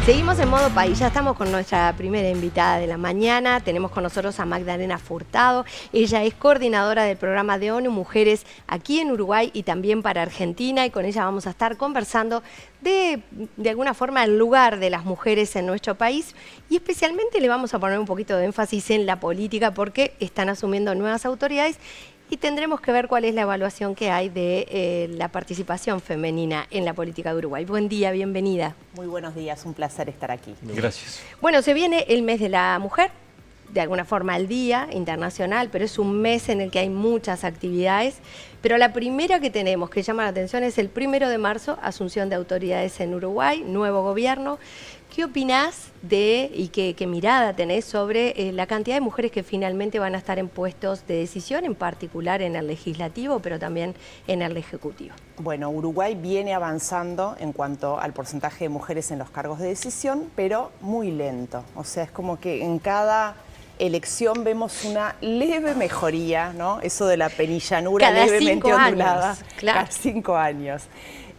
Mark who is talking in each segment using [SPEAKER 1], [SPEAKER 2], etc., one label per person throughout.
[SPEAKER 1] Seguimos en modo país, ya estamos con nuestra primera invitada de la mañana. Tenemos con nosotros a Magdalena Furtado. Ella es coordinadora del programa de ONU Mujeres aquí en Uruguay y también para Argentina, y con ella vamos a estar conversando de alguna forma el lugar de las mujeres en nuestro país, y especialmente le vamos a poner un poquito de énfasis en la política porque están asumiendo nuevas autoridades. Y tendremos que ver cuál es la evaluación que hay de la participación femenina en la política de Uruguay. Buen día, bienvenida.
[SPEAKER 2] Muy buenos días, un placer estar aquí.
[SPEAKER 3] Gracias.
[SPEAKER 1] Bueno, se viene el mes de la mujer, de alguna forma el Día Internacional, pero es un mes en el que hay muchas actividades. Pero la primera que tenemos que llama la atención es el 1 de marzo, asunción de autoridades en Uruguay, nuevo gobierno. ¿Qué opinás de y qué mirada tenés sobre la cantidad de mujeres que finalmente van a estar en puestos de decisión, en particular en el legislativo, pero también en el ejecutivo?
[SPEAKER 2] Bueno, Uruguay viene avanzando en cuanto al porcentaje de mujeres en los cargos de decisión, pero muy lento. O sea, es como que en cada elección vemos una leve mejoría, ¿no? Eso de la penillanura
[SPEAKER 1] cada
[SPEAKER 2] levemente
[SPEAKER 1] 5
[SPEAKER 2] ondulada.
[SPEAKER 1] años, claro.
[SPEAKER 2] Cada 5 años.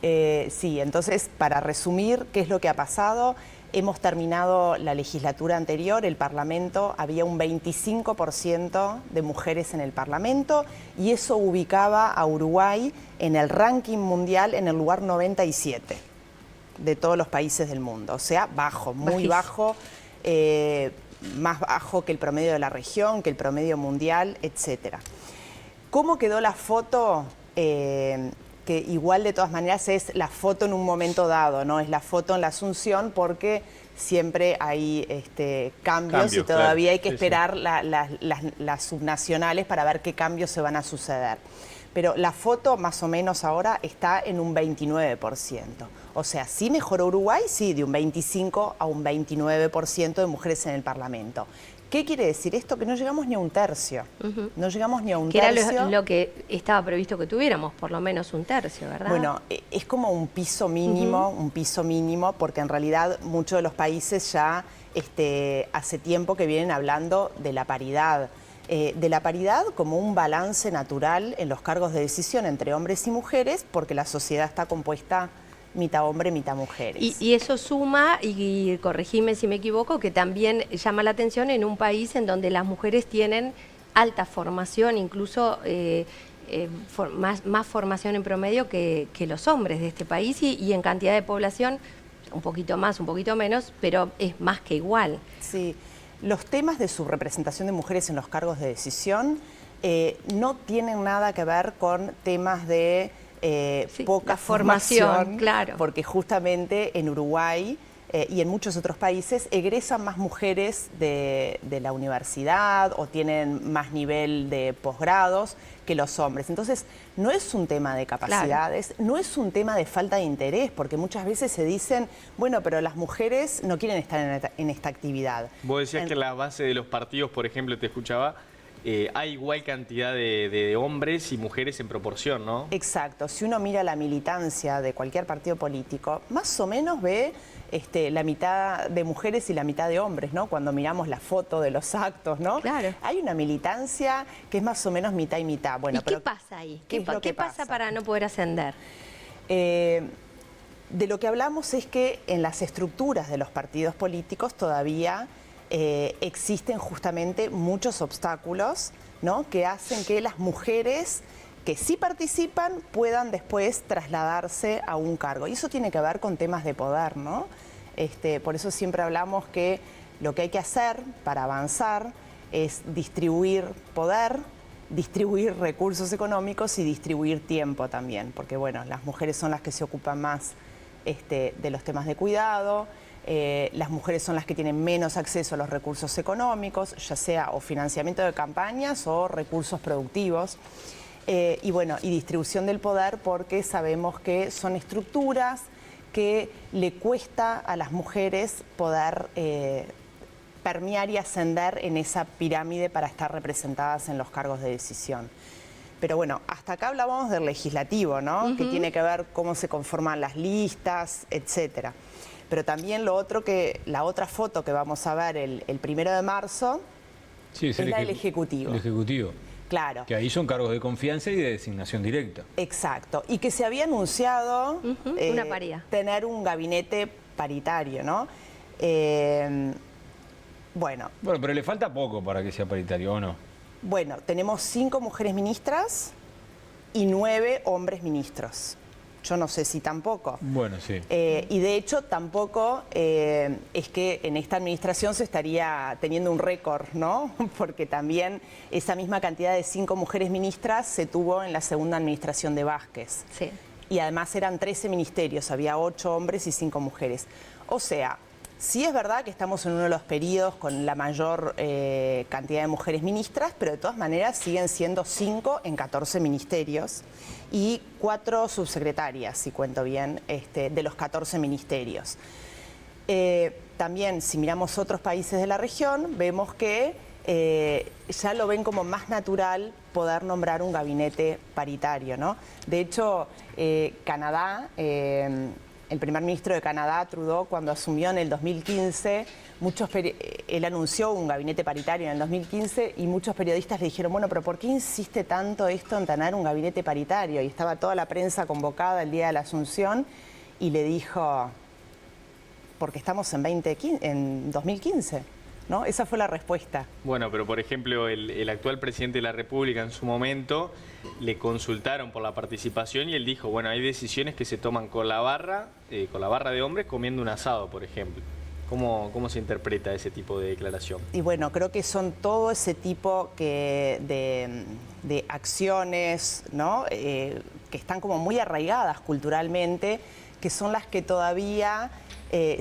[SPEAKER 2] Sí, entonces, para resumir, ¿qué es lo que ha pasado? Hemos terminado la legislatura anterior, el Parlamento, había un 25% de mujeres en el Parlamento y eso ubicaba a Uruguay en el ranking mundial en el lugar 97 de todos los países del mundo. O sea, bajo, muy bajo, más bajo que el promedio de la región, que el promedio mundial, etc. ¿Cómo quedó la foto? Que igual de todas maneras es la foto en un momento dado, no es la foto en la asunción, porque siempre hay cambios y todavía hay que esperar las subnacionales para ver qué cambios se van a suceder. Pero la foto más o menos ahora está en un 29%. O sea, sí mejoró Uruguay, sí, de un 25 a un 29% de mujeres en el Parlamento. ¿Qué quiere decir esto? Que no llegamos ni a un tercio. No llegamos ni a un tercio.
[SPEAKER 1] Que era lo que estaba previsto que tuviéramos, por lo menos un tercio, ¿verdad?
[SPEAKER 2] Bueno, es como un piso mínimo, porque en realidad muchos de los países ya hace tiempo que vienen hablando de la paridad. De la paridad como un balance natural en los cargos de decisión entre hombres y mujeres, porque la sociedad está compuesta mitad hombre, mitad mujeres.
[SPEAKER 1] Y eso suma, y corregime si me equivoco, que también llama la atención en un país en donde las mujeres tienen alta formación, incluso más formación en promedio que los hombres de este país, y en cantidad de población un poquito más, un poquito menos, pero es más que igual.
[SPEAKER 2] Sí, los temas de subrepresentación de mujeres en los cargos de decisión no tienen nada que ver con temas de poca formación,
[SPEAKER 1] claro.
[SPEAKER 2] Porque justamente en Uruguay y en muchos otros países egresan más mujeres de la universidad o tienen más nivel de posgrados que los hombres. Entonces, no es un tema de capacidades, no es un tema de falta de interés, porque muchas veces se dicen, bueno, pero las mujeres no quieren estar en esta actividad.
[SPEAKER 3] Vos decías que en la base de los partidos, por ejemplo, te escuchaba, hay igual cantidad de hombres y mujeres en proporción, ¿no?
[SPEAKER 2] Exacto. Si uno mira la militancia de cualquier partido político, más o menos ve la mitad de mujeres y la mitad de hombres, ¿no? Cuando miramos la foto de los actos, ¿no?
[SPEAKER 1] Claro.
[SPEAKER 2] Hay una militancia que es más o menos mitad y mitad. Bueno,
[SPEAKER 1] ¿Y qué pasa ahí? ¿Qué pasa para no poder ascender?
[SPEAKER 2] De lo que hablamos es que en las estructuras de los partidos políticos todavía existen justamente muchos obstáculos, ¿no? Que hacen que las mujeres que sí participan puedan después trasladarse a un cargo. Y eso tiene que ver con temas de poder, ¿no? Por eso siempre hablamos que lo que hay que hacer para avanzar es distribuir poder, distribuir recursos económicos y distribuir tiempo también, porque bueno, las mujeres son las que se ocupan más de los temas de cuidado. Las mujeres son las que tienen menos acceso a los recursos económicos, ya sea o financiamiento de campañas o recursos productivos. Y bueno, y distribución del poder, porque sabemos que son estructuras que le cuesta a las mujeres poder permear y ascender en esa pirámide para estar representadas en los cargos de decisión. Pero bueno, hasta acá hablábamos del legislativo, ¿no? Que tiene que ver cómo se conforman las listas, etcétera. Pero también la otra foto que vamos a ver el 1 de marzo es la del Ejecutivo.
[SPEAKER 4] El Ejecutivo.
[SPEAKER 2] Claro.
[SPEAKER 4] Que ahí son cargos de confianza y de designación directa.
[SPEAKER 2] Exacto. Y que se había anunciado
[SPEAKER 1] una paridad.
[SPEAKER 2] tener un gabinete paritario, ¿no? Bueno,
[SPEAKER 4] Bueno, pero le falta poco para que sea paritario, ¿o no?
[SPEAKER 2] bueno, tenemos 5 mujeres ministras y 9 hombres ministros. Yo no sé si tampoco.
[SPEAKER 4] Bueno, sí.
[SPEAKER 2] Y de hecho tampoco es que en esta administración se estaría teniendo un récord, ¿no? Porque también esa misma cantidad de 5 mujeres ministras se tuvo en la segunda administración de Vázquez.
[SPEAKER 1] Sí.
[SPEAKER 2] Y además eran 13 ministerios, había 8 hombres y 5 mujeres. O sea, sí es verdad que estamos en uno de los periodos con la mayor cantidad de mujeres ministras, pero de todas maneras siguen siendo 5 en 14 ministerios y 4 subsecretarias, si cuento bien, de los 14 ministerios. También, si miramos otros países de la región, vemos que ya lo ven como más natural poder nombrar un gabinete paritario, ¿no? De hecho, Canadá, el primer ministro de Canadá, Trudeau, cuando asumió en el 2015, él anunció un gabinete paritario en el 2015 y muchos periodistas le dijeron, bueno, pero ¿por qué insiste tanto esto en tener un gabinete paritario? Y estaba toda la prensa convocada el día de la Asunción y le dijo, porque estamos en 2015, ¿no? Esa fue la respuesta.
[SPEAKER 3] Bueno, pero por ejemplo, el actual presidente de la República en su momento le consultaron por la participación y él dijo, bueno, hay decisiones que se toman con la barra de hombres comiendo un asado, por ejemplo. ¿Cómo se interpreta ese tipo de declaración?
[SPEAKER 2] Y bueno, creo que son todo ese tipo de acciones, ¿no? Que están como muy arraigadas culturalmente, que son las que todavía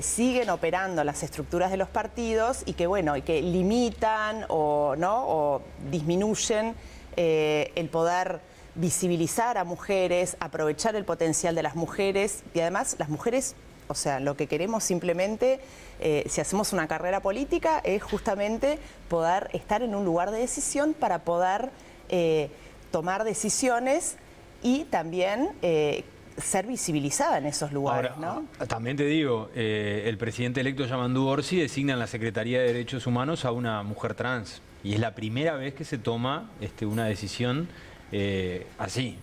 [SPEAKER 2] siguen operando las estructuras de los partidos y que, bueno, y que limitan o disminuyen el poder visibilizar a mujeres, aprovechar el potencial de las mujeres y además las mujeres, o sea, lo que queremos simplemente, si hacemos una carrera política, es justamente poder estar en un lugar de decisión para poder tomar decisiones y también ser visibilizada en esos lugares.
[SPEAKER 4] Ahora,
[SPEAKER 2] ¿no?
[SPEAKER 4] también te digo, el presidente electo Yamandu Orsi designa en la Secretaría de Derechos Humanos a una mujer trans. Y es la primera vez que se toma una decisión así.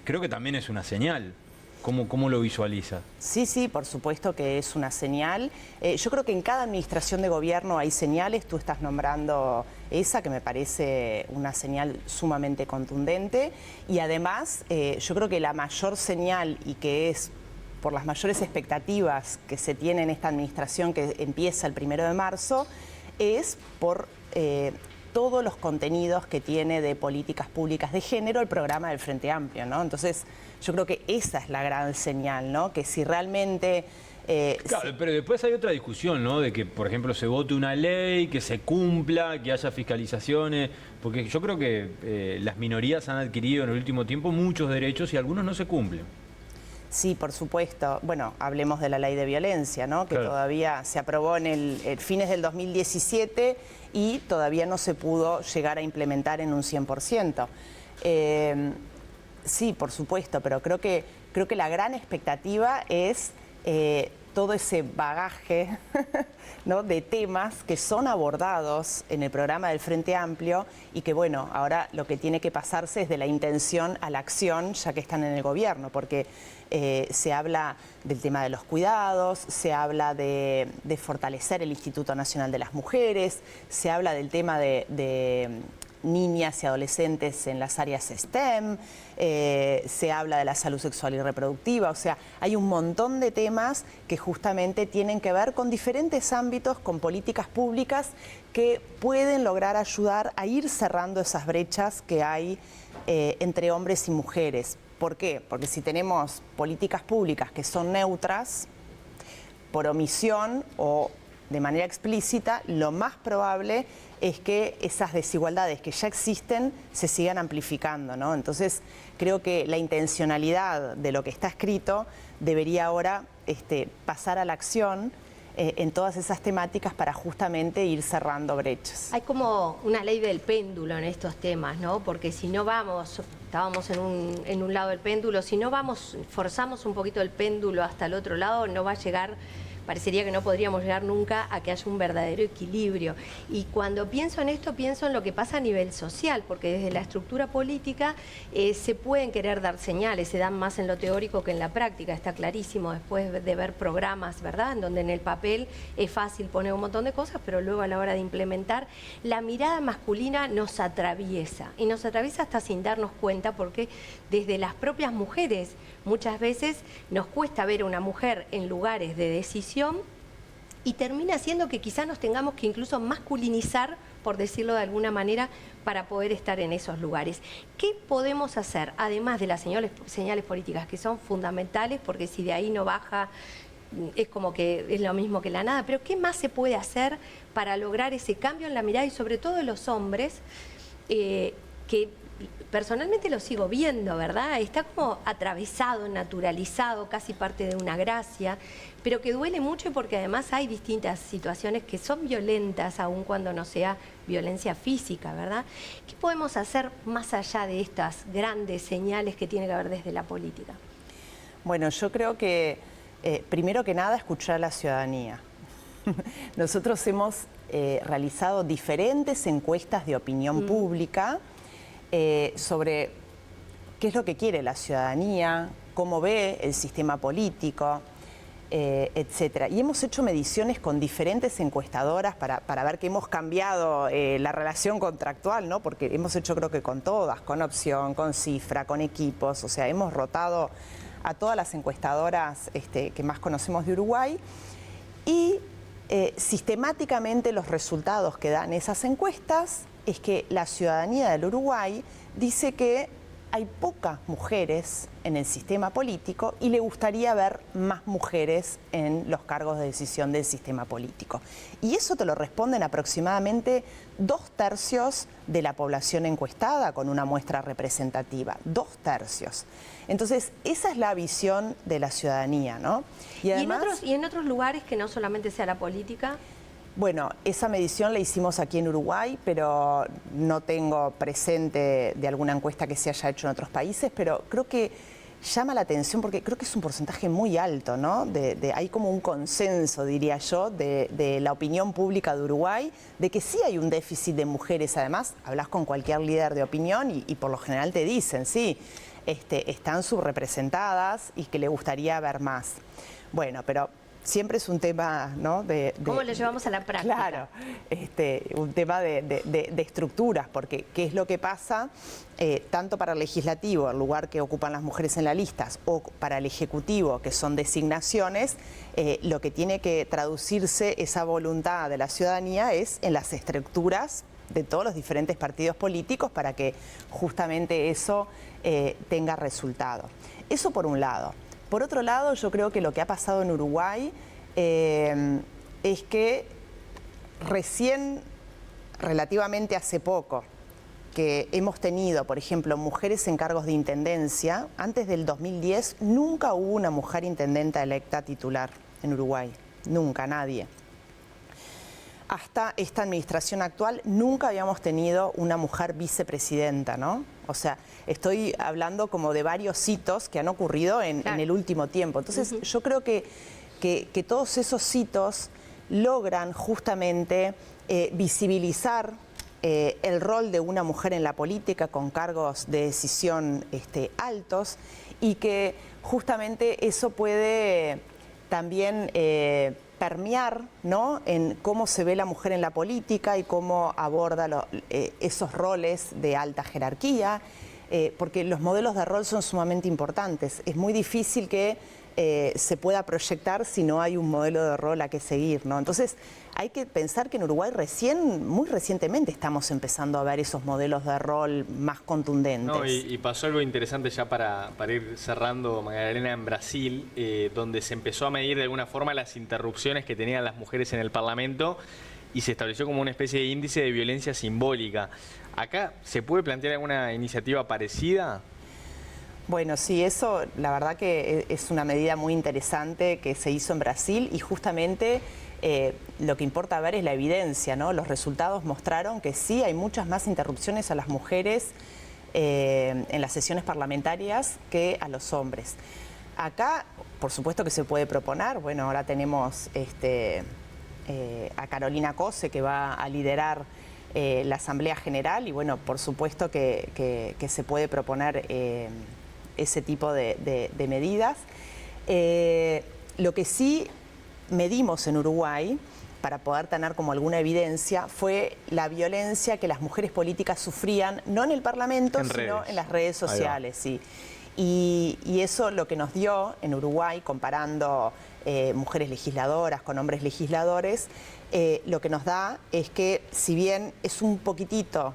[SPEAKER 4] Creo que también es una señal. ¿Cómo lo visualiza?
[SPEAKER 2] Sí, por supuesto que es una señal. Yo creo que en cada administración de gobierno hay señales. Tú estás nombrando esa, que me parece una señal sumamente contundente. Y además, yo creo que la mayor señal y que es por las mayores expectativas que se tiene en esta administración que empieza el 1 de marzo, es por todos los contenidos que tiene de políticas públicas de género el programa del Frente Amplio, ¿no? Entonces, yo creo que esa es la gran señal, ¿no? Que si realmente...
[SPEAKER 4] Claro, pero después hay otra discusión, ¿no? De que, por ejemplo, se vote una ley, que se cumpla, que haya fiscalizaciones, porque yo creo que las minorías han adquirido en el último tiempo muchos derechos y algunos no se cumplen.
[SPEAKER 2] Sí, por supuesto. Bueno, hablemos de la ley de violencia, ¿no? Que
[SPEAKER 4] claro,
[SPEAKER 2] todavía se aprobó en el fines del 2017 y todavía no se pudo llegar a implementar en un 100%. Sí, por supuesto, pero creo que la gran expectativa es todo ese bagaje ¿no? de temas que son abordados en el programa del Frente Amplio y que, bueno, ahora lo que tiene que pasarse es de la intención a la acción, ya que están en el gobierno, porque se habla del tema de los cuidados, se habla de fortalecer el Instituto Nacional de las Mujeres, se habla del tema de niñas y adolescentes en las áreas STEM, se habla de la salud sexual y reproductiva, o sea, hay un montón de temas que justamente tienen que ver con diferentes ámbitos, con políticas públicas que pueden lograr ayudar a ir cerrando esas brechas que hay entre hombres y mujeres. ¿Por qué? Porque si tenemos políticas públicas que son neutras, por omisión o de manera explícita, lo más probable es que esas desigualdades que ya existen se sigan amplificando, ¿no? Entonces, creo que la intencionalidad de lo que está escrito debería ahora pasar a la acción en todas esas temáticas para justamente ir cerrando brechas.
[SPEAKER 1] Hay como una ley del péndulo en estos temas, ¿no? Porque si no vamos, estábamos en un lado del péndulo, si no vamos, forzamos un poquito el péndulo hasta el otro lado, no va a llegar parecería que no podríamos llegar nunca a que haya un verdadero equilibrio. Y cuando pienso en esto, pienso en lo que pasa a nivel social, porque desde la estructura política se pueden querer dar señales, se dan más en lo teórico que en la práctica, está clarísimo después de ver programas, ¿verdad?, en donde en el papel es fácil poner un montón de cosas, pero luego a la hora de implementar, la mirada masculina nos atraviesa, y nos atraviesa hasta sin darnos cuenta, porque desde las propias mujeres muchas veces nos cuesta ver a una mujer en lugares de decisión y termina haciendo que quizás nos tengamos que incluso masculinizar, por decirlo de alguna manera, para poder estar en esos lugares. ¿Qué podemos hacer, además de las señales políticas, que son fundamentales, porque si de ahí no baja, es como que es lo mismo que la nada, pero qué más se puede hacer para lograr ese cambio en la mirada y sobre todo de los hombres, que personalmente lo sigo viendo, ¿verdad? Está como atravesado, naturalizado, casi parte de una gracia, pero que duele mucho porque además hay distintas situaciones que son violentas, aun cuando no sea violencia física, ¿verdad? ¿Qué podemos hacer más allá de estas grandes señales que tiene que haber desde la política?
[SPEAKER 2] Bueno, yo creo que primero que nada escuchar a la ciudadanía. Nosotros hemos realizado diferentes encuestas de opinión pública sobre qué es lo que quiere la ciudadanía, cómo ve el sistema político, etcétera. Y hemos hecho mediciones con diferentes encuestadoras para ver que hemos cambiado la relación contractual, ¿no? Porque hemos hecho, creo que con todas, con Opción, con Cifra, con Equipos, o sea, hemos rotado a todas las encuestadoras que más conocemos de Uruguay, y sistemáticamente los resultados que dan esas encuestas es que la ciudadanía del Uruguay dice que hay pocas mujeres en el sistema político y le gustaría ver más mujeres en los cargos de decisión del sistema político. Y eso te lo responden aproximadamente 2/3 de la población encuestada con una muestra representativa, 2/3. Entonces, esa es la visión de la ciudadanía, ¿no?
[SPEAKER 1] Y además, ¿y en otros lugares que no solamente sea la política?
[SPEAKER 2] Bueno, esa medición la hicimos aquí en Uruguay, pero no tengo presente de alguna encuesta que se haya hecho en otros países, pero creo que llama la atención porque creo que es un porcentaje muy alto, ¿no? Hay como un consenso, diría yo, de la opinión pública de Uruguay, de que sí hay un déficit de mujeres. Además, hablas con cualquier líder de opinión y por lo general te dicen, sí, están subrepresentadas y que le gustaría ver más. Bueno, pero siempre es un tema, ¿no?
[SPEAKER 1] ¿Cómo lo llevamos a la práctica?
[SPEAKER 2] Claro, un tema de estructuras, porque ¿qué es lo que pasa? Tanto para el legislativo, el lugar que ocupan las mujeres en las listas, o para el ejecutivo, que son designaciones, lo que tiene que traducirse esa voluntad de la ciudadanía es en las estructuras de todos los diferentes partidos políticos para que justamente eso tenga resultado. Eso por un lado. Por otro lado, yo creo que lo que ha pasado en Uruguay es que recién, relativamente hace poco, que hemos tenido, por ejemplo, mujeres en cargos de intendencia. Antes del 2010 nunca hubo una mujer intendenta electa titular en Uruguay, nunca, nadie. Hasta esta administración actual nunca habíamos tenido una mujer vicepresidenta, ¿no? O sea, estoy hablando como de varios hitos que han ocurrido en el último tiempo. Entonces, yo creo que todos esos hitos logran justamente visibilizar el rol de una mujer en la política con cargos de decisión altos, y que justamente eso puede también permear, ¿no?, en cómo se ve la mujer en la política y cómo aborda esos roles de alta jerarquía, porque los modelos de rol son sumamente importantes. Es muy difícil que se pueda proyectar si no hay un modelo de rol a que seguir, ¿no? Entonces, hay que pensar que en Uruguay muy recientemente estamos empezando a ver esos modelos de rol más contundentes.
[SPEAKER 3] No, y pasó algo interesante ya para ir cerrando, Magdalena, en Brasil, donde se empezó a medir de alguna forma las interrupciones que tenían las mujeres en el Parlamento y se estableció como una especie de índice de violencia simbólica. ¿Acá se puede plantear alguna iniciativa parecida?
[SPEAKER 2] Bueno, sí, eso la verdad que es una medida muy interesante que se hizo en Brasil, y justamente lo que importa ver es la evidencia, ¿no? Los resultados mostraron que sí hay muchas más interrupciones a las mujeres en las sesiones parlamentarias que a los hombres. acá, por supuesto que se puede proponer. Bueno, ahora tenemos a Carolina Cose, que va a liderar la Asamblea General, y bueno, por supuesto que se puede proponer ese tipo de medidas. Lo que sí medimos en Uruguay, para poder tener como alguna evidencia, fue la violencia que las mujeres políticas sufrían, no en el Parlamento, sino en las redes sociales. Sí. Y eso lo que nos dio en Uruguay, comparando mujeres legisladoras con hombres legisladores, lo que nos da es que, si bien es un poquitito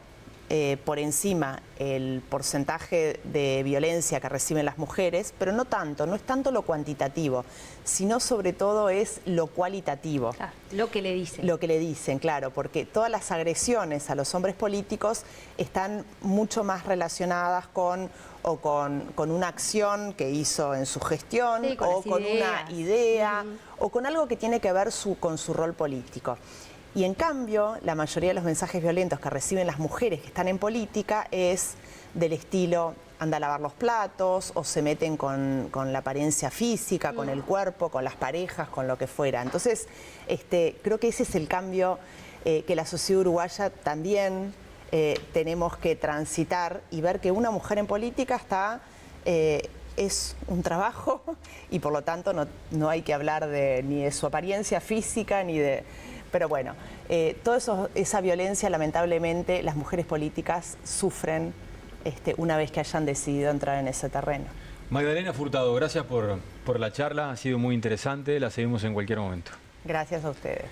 [SPEAKER 2] por encima el porcentaje de violencia que reciben las mujeres, pero no tanto, no es tanto lo cuantitativo, sino sobre todo es lo cualitativo.
[SPEAKER 1] Claro, lo que le dicen.
[SPEAKER 2] Lo que le dicen, claro, porque todas las agresiones a los hombres políticos están mucho más relacionadas con una acción que hizo en su gestión,
[SPEAKER 1] sí,
[SPEAKER 2] o con una idea, o con algo que tiene que ver con su rol político. Y en cambio, la mayoría de los mensajes violentos que reciben las mujeres que están en política es del estilo: anda a lavar los platos, o se meten con la apariencia física, con el cuerpo, con las parejas, con lo que fuera. Entonces, creo que ese es el cambio que la sociedad uruguaya también tenemos que transitar, y ver que una mujer en política es un trabajo, y por lo tanto no hay que hablar ni de su apariencia física, ni de... Pero bueno, toda esa violencia, lamentablemente, las mujeres políticas sufren una vez que hayan decidido entrar en ese terreno.
[SPEAKER 4] Magdalena Furtado, gracias por la charla, ha sido muy interesante, la seguimos en cualquier momento.
[SPEAKER 2] Gracias a ustedes.